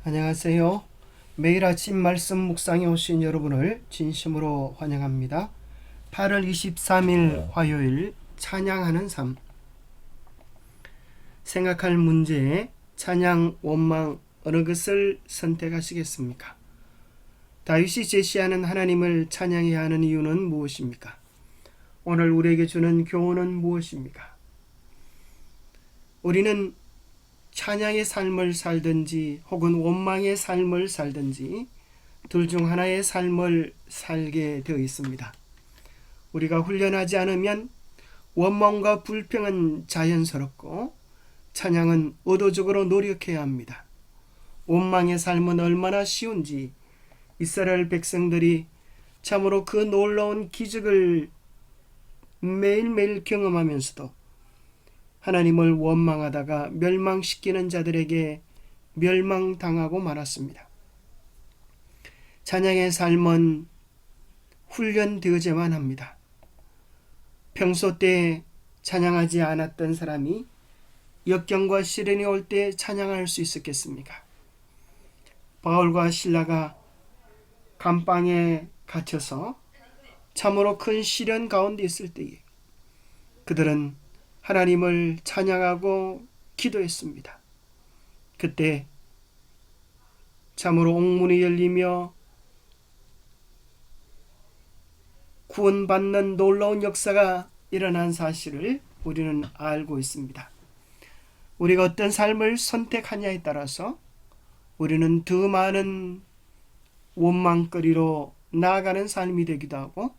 안녕하세요. 매일 아침 말씀 묵상에 오신 여러분을 진심으로 환영합니다. 8월 23일 화요일 찬양하는 삶. 생각할 문제에 찬양, 원망 어느 것을 선택하시겠습니까? 다윗이 제시하는 하나님을 찬양해야 하는 이유는 무엇입니까? 오늘 우리에게 주는 교훈은 무엇입니까? 우리는 찬양의 삶을 살든지 혹은 원망의 삶을 살든지 둘 중 하나의 삶을 살게 되어 있습니다. 우리가 훈련하지 않으면 원망과 불평은 자연스럽고 찬양은 의도적으로 노력해야 합니다. 원망의 삶은 얼마나 쉬운지 이스라엘 백성들이 참으로 그 놀라운 기적을 매일매일 경험하면서도 하나님을 원망하다가 멸망시키는 자들에게 멸망당하고 말았습니다. 찬양의 삶은 훈련되어야만 합니다. 평소 때 찬양하지 않았던 사람이 역경과 시련이 올 때 찬양할 수 있었겠습니까? 바울과 실라가 감방에 갇혀서 참으로 큰 시련 가운데 있을 때에 그들은 하나님을 찬양하고 기도했습니다. 그때 참으로 옥문이 열리며 구원받는 놀라운 역사가 일어난 사실을 우리는 알고 있습니다. 우리가 어떤 삶을 선택하냐에 따라서 우리는 더 많은 원망거리로 나아가는 삶이 되기도 하고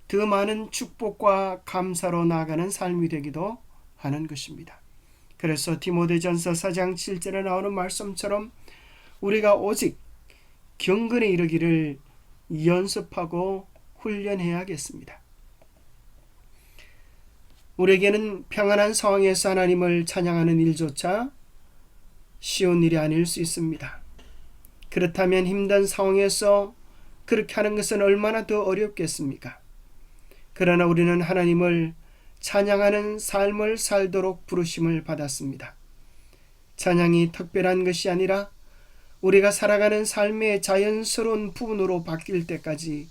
더 많은 축복과 감사로 나아가는 삶이 되기도 하는 것입니다. 그래서 디모데전서 4장 7절에 나오는 말씀처럼 우리가 오직 경건에 이르기를 연습하고 훈련해야겠습니다. 우리에게는 평안한 상황에서 하나님을 찬양하는 일조차 쉬운 일이 아닐 수 있습니다. 그렇다면 힘든 상황에서 그렇게 하는 것은 얼마나 더 어렵겠습니까? 그러나 우리는 하나님을 찬양하는 삶을 살도록 부르심을 받았습니다. 찬양이 특별한 것이 아니라 우리가 살아가는 삶의 자연스러운 부분으로 바뀔 때까지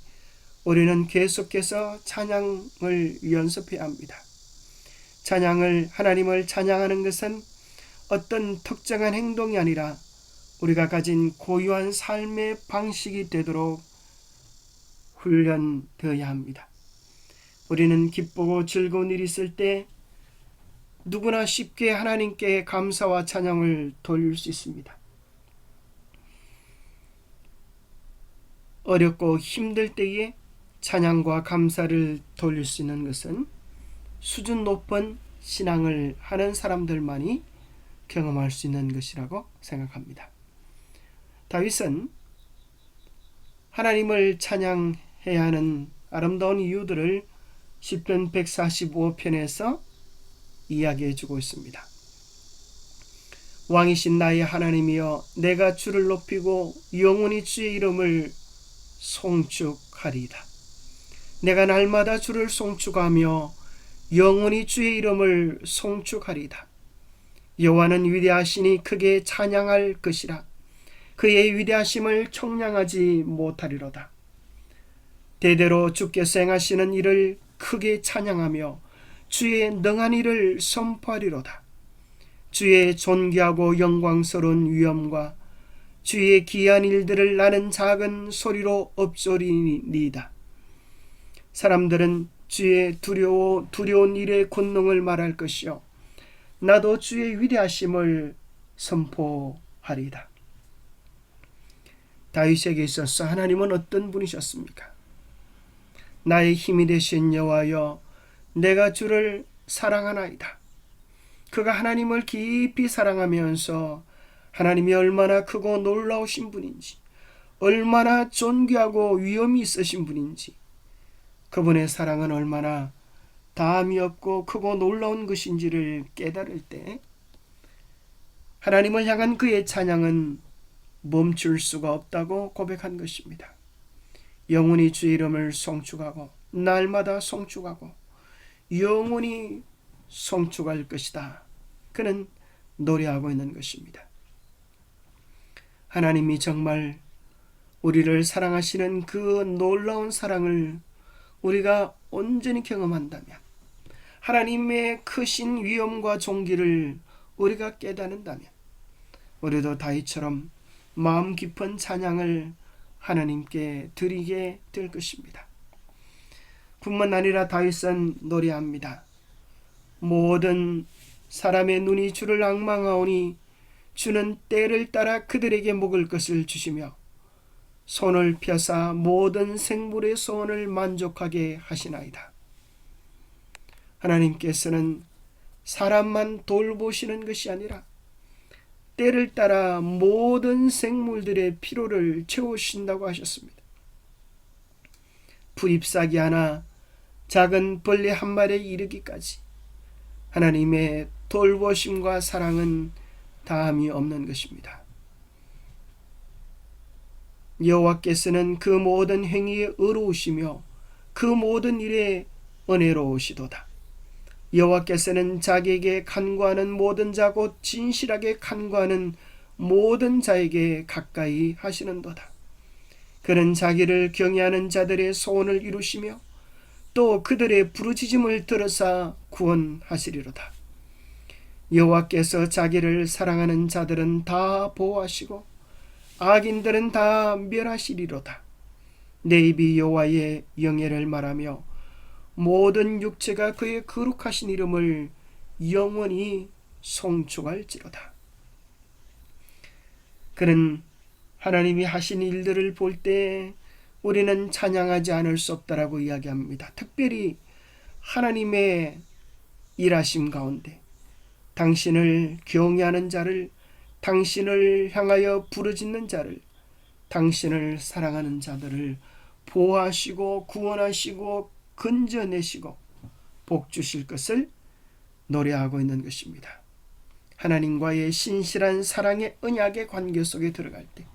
우리는 계속해서 찬양을 연습해야 합니다. 하나님을 찬양하는 것은 어떤 특정한 행동이 아니라 우리가 가진 고유한 삶의 방식이 되도록 훈련되어야 합니다. 우리는 기쁘고 즐거운 일이 있을 때 누구나 쉽게 하나님께 감사와 찬양을 돌릴 수 있습니다. 어렵고 힘들 때에 찬양과 감사를 돌릴 수 있는 것은 수준 높은 신앙을 하는 사람들만이 경험할 수 있는 것이라고 생각합니다. 다윗은 하나님을 찬양해야 하는 아름다운 이유들을 시편 145편에서 이야기해 주고 있습니다. 왕이신 나의 하나님이여 내가 주를 높이고 영원히 주의 이름을 송축하리이다. 내가 날마다 주를 송축하며 영원히 주의 이름을 송축하리이다. 여호와는 위대하시니 크게 찬양할 것이라. 그의 위대하심을 청량하지 못하리로다. 대대로 주께서 행하시는 일을 크게 찬양하며 주의 능한 일을 선포하리로다. 주의 존귀하고 영광스러운 위엄과 주의 기이한 일들을 나는 작은 소리로 읊조리니이다. 사람들은 주의 두려운 일의 권능을 말할 것이요 나도 주의 위대하심을 선포하리이다. 다윗에게 있어서 하나님은 어떤 분이셨습니까? 나의 힘이 되신 여호와여 내가 주를 사랑하나이다. 그가 하나님을 깊이 사랑하면서 하나님이 얼마나 크고 놀라우신 분인지 얼마나 존귀하고 위엄이 있으신 분인지 그분의 사랑은 얼마나 다함이 없고 크고 놀라운 것인지를 깨달을 때 하나님을 향한 그의 찬양은 멈출 수가 없다고 고백한 것입니다. 영원히 주의 이름을 송축하고 날마다 송축하고 영원히 송축할 것이다. 그는 노래하고 있는 것입니다. 하나님이 정말 우리를 사랑하시는 그 놀라운 사랑을 우리가 온전히 경험한다면, 하나님의 크신 위엄과 존귀를 우리가 깨닫는다면, 우리도 다윗처럼 마음 깊은 찬양을 하나님께 드리게 될 것입니다. 뿐만 아니라 다윗은 노래합니다. 모든 사람의 눈이 주를 앙망하오니 주는 때를 따라 그들에게 먹을 것을 주시며 손을 펴사 모든 생물의 소원을 만족하게 하시나이다. 하나님께서는 사람만 돌보시는 것이 아니라 때를 따라 모든 생물들의 필요를 채우신다고 하셨습니다. 풀잎사기 하나, 작은 벌레 한 마리에 이르기까지 하나님의 돌보심과 사랑은 다함이 없는 것입니다. 여호와께서는 그 모든 행위에 의로우시며 그 모든 일에 은혜로우시도다. 여호와께서는 자기에게 간구하는 모든 자 곧 진실하게 간구하는 모든 자에게 가까이 하시는도다. 그는 자기를 경외하는 자들의 소원을 이루시며 또 그들의 부르짖음을 들으사 구원하시리로다. 여호와께서 자기를 사랑하는 자들은 다 보호하시고 악인들은 다 멸하시리로다. 내 입이 여호와의 영예를 말하며 모든 육체가 그의 거룩하신 이름을 영원히 송축할지로다. 그는 하나님이 하신 일들을 볼 때 우리는 찬양하지 않을 수 없다라고 이야기합니다. 특별히 하나님의 일하심 가운데 당신을 경외하는 자를, 당신을 향하여 부르짖는 자를, 당신을 사랑하는 자들을 보호하시고 구원하시고 건져내시고 복 주실 것을 노래하고 있는 것입니다. 하나님과의 신실한 사랑의 언약의 관계 속에 들어갈 때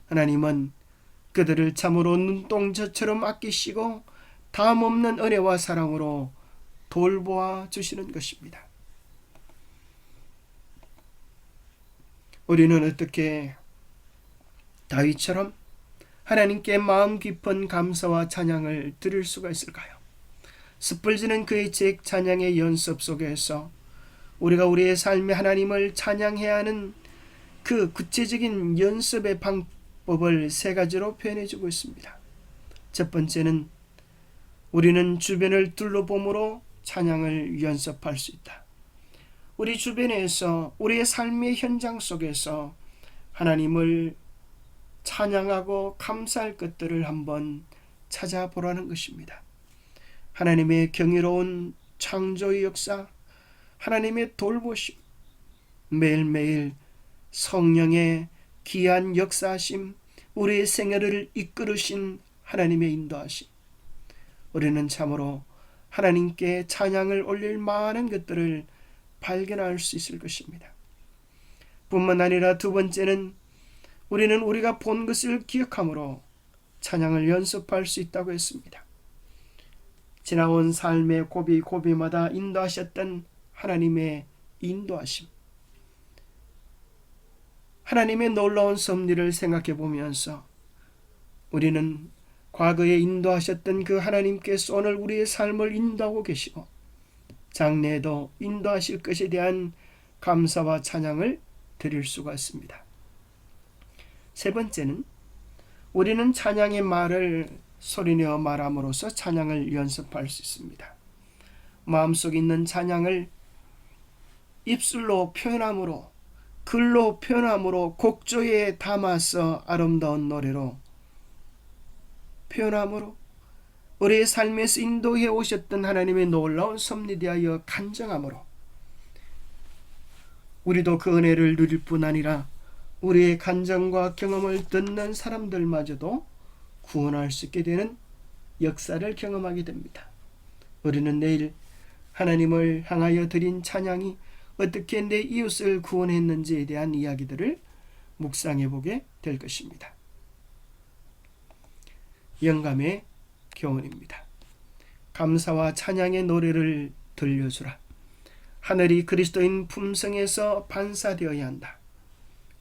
하나님은 그들을 참으로 눈동자처럼 아끼시고 담없는 은혜와 사랑으로 돌보아 주시는 것입니다. 우리는 어떻게 다윗처럼 하나님께 마음 깊은 감사와 찬양을 드릴 수가 있을까요? 스펄전은 그의 책 찬양의 연습 속에서 우리가 우리의 삶에 하나님을 찬양해야 하는 그 구체적인 연습의 방법을 세 가지로 표현해주고 있습니다. 첫 번째는 우리는 주변을 둘러봄으로 찬양을 연습할 수 있다. 우리 주변에서 우리의 삶의 현장 속에서 하나님을 찬양하고 감사할 것들을 한번 찾아보라는 것입니다. 하나님의 경이로운 창조의 역사, 하나님의 돌보심, 매일매일 성령의 귀한 역사하심, 우리의 생애를 이끌으신 하나님의 인도하심, 우리는 참으로 하나님께 찬양을 올릴 많은 것들을 발견할 수 있을 것입니다. 뿐만 아니라 두 번째는 우리는 우리가 본 것을 기억함으로 찬양을 연습할 수 있다고 했습니다. 지나온 삶의 고비고비마다 인도하셨던 하나님의 인도하심, 하나님의 놀라운 섭리를 생각해 보면서 우리는 과거에 인도하셨던 그 하나님께서 오늘 우리의 삶을 인도하고 계시고 장래에도 인도하실 것에 대한 감사와 찬양을 드릴 수가 있습니다. 세 번째는 우리는 찬양의 말을 소리내어 말함으로써 찬양을 연습할 수 있습니다. 마음속에 있는 찬양을 입술로 표현함으로, 글로 표현함으로, 곡조에 담아서 아름다운 노래로 표현함으로 우리의 삶에서 인도해 오셨던 하나님의 놀라운 섭리에 대하여 간증함으로 우리도 그 은혜를 누릴 뿐 아니라 우리의 간증과 경험을 듣는 사람들마저도 구원할 수 있게 되는 역사를 경험하게 됩니다. 우리는 내일 하나님을 향하여 드린 찬양이 어떻게 내 이웃을 구원했는지에 대한 이야기들을 묵상해 보게 될 것입니다. 영감의 교훈입니다. 감사와 찬양의 노래를 들려주라. 하늘이 그리스도인 품성에서 반사되어야 한다.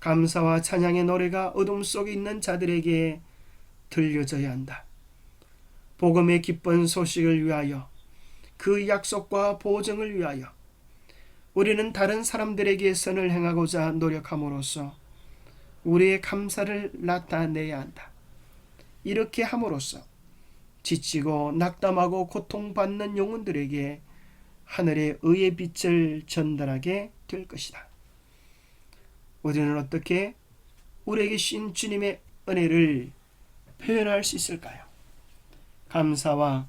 감사와 찬양의 노래가 어둠 속에 있는 자들에게 들려져야 한다. 복음의 기쁜 소식을 위하여, 그 약속과 보증을 위하여 우리는 다른 사람들에게 선을 행하고자 노력함으로써 우리의 감사를 나타내야 한다. 이렇게 함으로써 지치고 낙담하고 고통받는 영혼들에게 하늘의 의의 빛을 전달하게 될 것이다. 우리는 어떻게 우리에게 주신 주님의 은혜를 표현할 수 있을까요? 감사와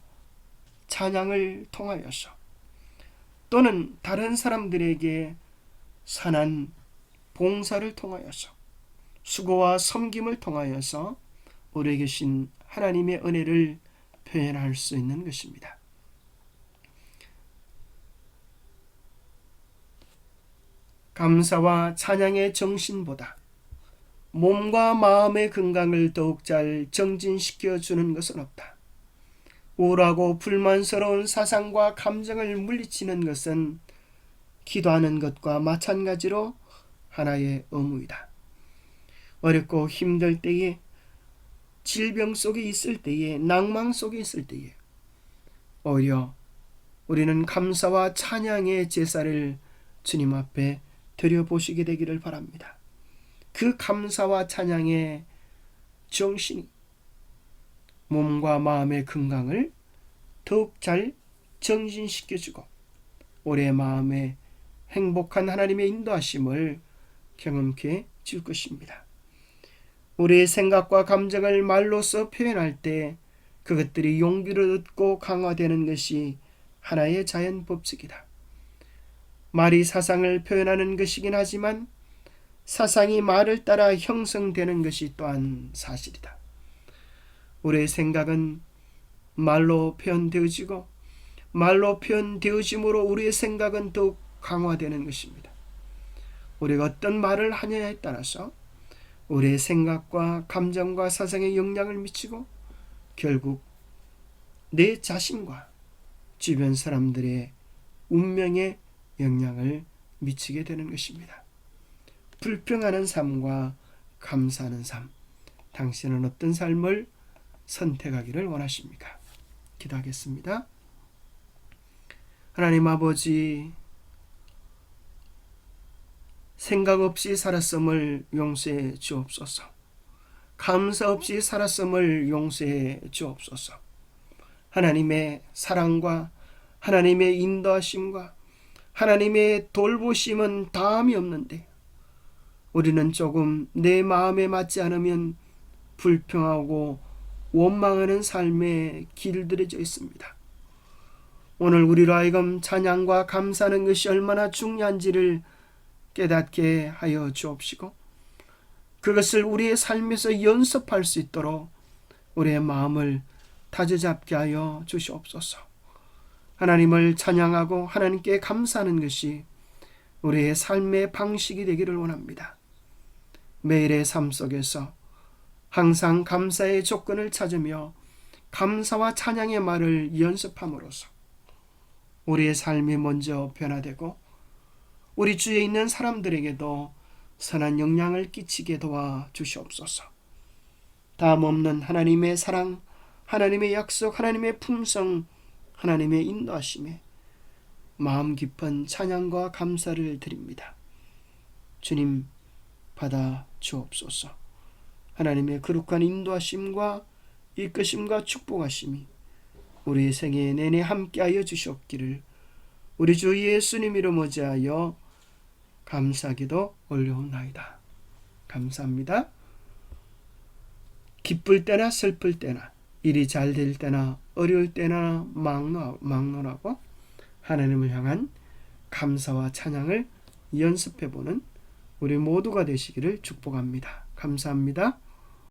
찬양을 통하여서, 또는 다른 사람들에게 선한 봉사를 통하여서, 수고와 섬김을 통하여서 우리에게 주신 하나님의 은혜를 표현할 수 있는 것입니다. 감사와 찬양의 정신보다 몸과 마음의 건강을 더욱 잘 정진시켜 주는 것은 없다. 우울하고 불만스러운 사상과 감정을 물리치는 것은 기도하는 것과 마찬가지로 하나의 의무이다. 어렵고 힘들 때에, 질병 속에 있을 때에, 낭망 속에 있을 때에 오히려 우리는 감사와 찬양의 제사를 주님 앞에 드려보시게 되기를 바랍니다. 그 감사와 찬양의 정신이 몸과 마음의 건강을 더욱 잘 정진시켜주고 우리의 마음에 행복한 하나님의 인도하심을 경험케 줄 것입니다. 우리의 생각과 감정을 말로써 표현할 때 그것들이 용기를 얻고 강화되는 것이 하나의 자연 법칙이다. 말이 사상을 표현하는 것이긴 하지만 사상이 말을 따라 형성되는 것이 또한 사실이다. 우리의 생각은 말로 표현되어지고 말로 표현되어짐으로 우리의 생각은 더욱 강화되는 것입니다. 우리가 어떤 말을 하느냐에 따라서 우리의 생각과 감정과 사상에 영향을 미치고 결국 내 자신과 주변 사람들의 운명에 영향을 미치게 되는 것입니다. 불평하는 삶과 감사하는 삶, 당신은 어떤 삶을 선택하기를 원하십니까? 기도하겠습니다. 하나님 아버지, 생각 없이 살았음을 용서해 주옵소서. 감사 없이 살았음을 용서해 주옵소서. 하나님의 사랑과 하나님의 인도하심과 하나님의 돌보심은 다함이 없는데 우리는 조금 내 마음에 맞지 않으면 불평하고 원망하는 삶에 길들여져 있습니다. 오늘 우리로 하여금 찬양과 감사하는 것이 얼마나 중요한지를 깨닫게 하여 주옵시고 그것을 우리의 삶에서 연습할 수 있도록 우리의 마음을 다져잡게 하여 주시옵소서. 하나님을 찬양하고 하나님께 감사하는 것이 우리의 삶의 방식이 되기를 원합니다. 매일의 삶 속에서 항상 감사의 조건을 찾으며 감사와 찬양의 말을 연습함으로써 우리의 삶이 먼저 변화되고 우리 주위에 있는 사람들에게도 선한 영향을 끼치게 도와 주시옵소서. 다음 없는 하나님의 사랑, 하나님의 약속, 하나님의 품성, 하나님의 인도하심에 마음 깊은 찬양과 감사를 드립니다. 주님 받아 주옵소서. 하나님의 거룩한 인도하심과 이끄심과 축복하심이 우리의 생애 내내 함께하여 주시옵기를 우리 주 예수님 이름 의지하여 감사기도 올려옵나이다. 감사합니다. 기쁠 때나 슬플 때나 일이 잘 될 때나 어려울 때나 막론하고 하나님을 향한 감사와 찬양을 연습해보는 우리 모두가 되시기를 축복합니다. 감사합니다.